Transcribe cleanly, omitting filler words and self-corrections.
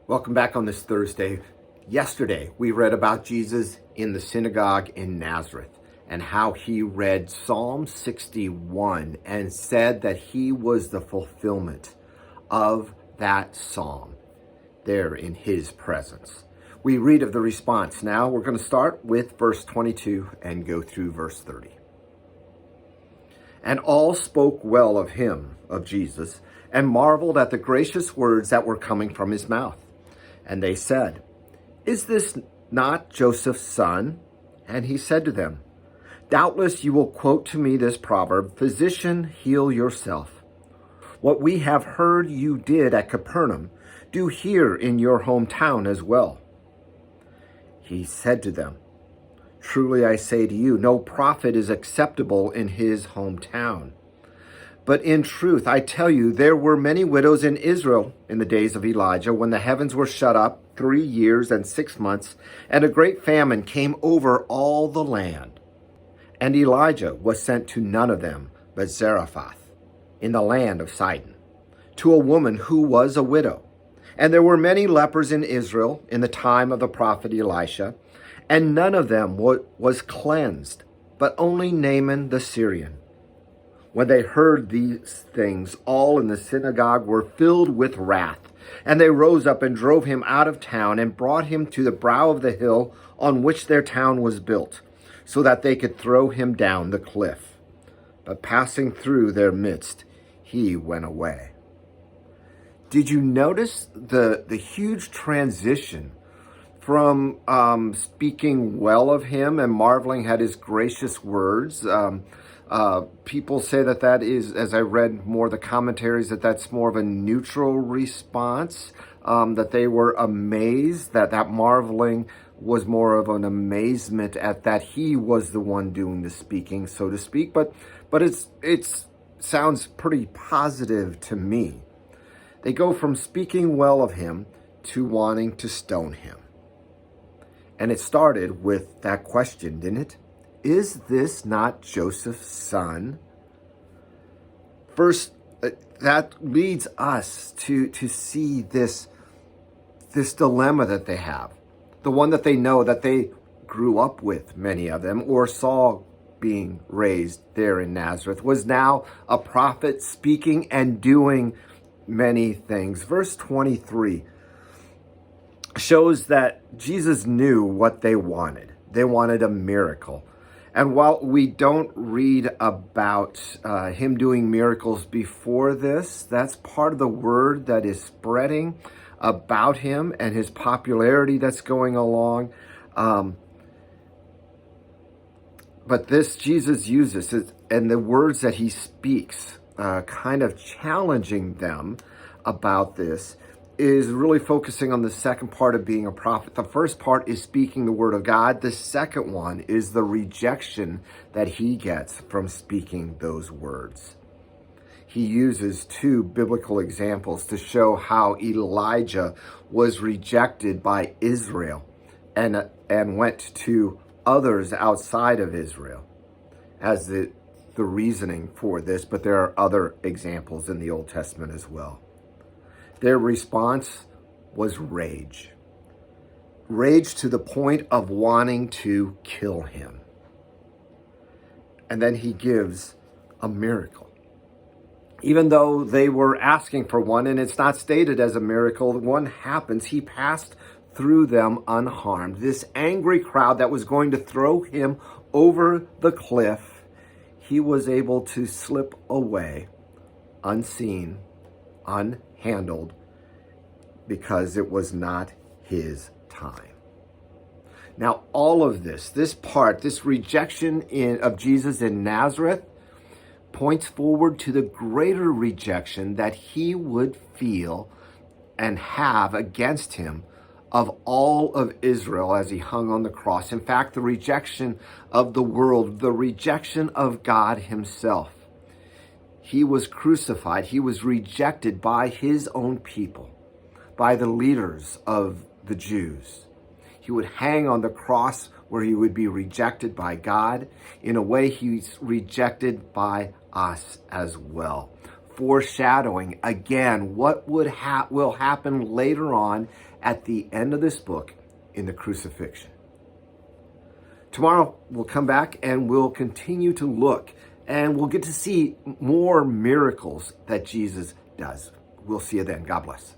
Welcome back on this Thursday. Yesterday, we read about Jesus in the synagogue in Nazareth and how he read Psalm 61 and said that he was the fulfillment of that psalm there in his presence. We read of the response. Now we're going to start with verse 22 and go through verse 30. And all spoke well of him, of Jesus, and marveled at the gracious words that were coming from his mouth. And they said, "Is this not Joseph's son?" And he said to them, "Doubtless you will quote to me this proverb, 'Physician, heal yourself. What we have heard you did at Capernaum, do here in your hometown as well." He said to them, "Truly I say to you, no prophet is acceptable in his hometown. But in truth, I tell you, there were many widows in Israel in the days of Elijah, when the heavens were shut up 3 years and 6 months, and a great famine came over all the land. And Elijah was sent to none of them but Zarephath, in the land of Sidon, to a woman who was a widow. And there were many lepers in Israel in the time of the prophet Elisha, and none of them was cleansed, but only Naaman the Syrian. When they heard these things, all in the synagogue were filled with wrath, and they rose up and drove him out of town and brought him to the brow of the hill on which their town was built, so that they could throw him down the cliff. But passing through their midst, he went away. Did you notice the huge transition from speaking well of him and marveling at his gracious words? People say that is, as I read more of the commentaries, that's more of a neutral response, that they were amazed, that marveling was more of an amazement at that he was the one doing the speaking, so to speak. But it sounds pretty positive to me. They go from speaking well of him to wanting to stone him. And it started with that question, didn't it? Is this not Joseph's son? First, that leads us to see this dilemma that they have. The one that they know, that they grew up with, many of them, or saw being raised there in Nazareth, was now a prophet speaking and doing many things. Verse 23 shows that Jesus knew what they wanted. They wanted a miracle. And while we don't read about him doing miracles before this, that's part of the word that is spreading about him and his popularity that's going along. But this Jesus uses it, and the words that he speaks, kind of challenging them about this, is really focusing on the second part of being a prophet. The first part is speaking the word of God. The second one is the rejection that he gets from speaking those words. He uses two biblical examples to show how Elijah was rejected by Israel and went to others outside of Israel as the reasoning for this, but there are other examples in the Old Testament as well. Their response was rage. Rage to the point of wanting to kill him. And then he gives a miracle. Even though they were asking for one, and it's not stated as a miracle, one happens. He passed through them unharmed. This angry crowd that was going to throw him over the cliff, he was able to slip away unseen, unhandled, because it was not his time. Now, all of this part, this rejection of Jesus in Nazareth, points forward to the greater rejection that he would feel and have against him of all of Israel as he hung on the cross. In fact, the rejection of the world, the rejection of God himself. He was crucified. He was rejected by his own people, by the leaders of the Jews. He would hang on the cross where he would be rejected by God. In a way, he's rejected by us as well foreshadowing, again, what will happen later on at the end of this book in the crucifixion. Tomorrow, we'll come back and we'll continue to look, and we'll get to see more miracles that Jesus does. We'll see you then. God bless.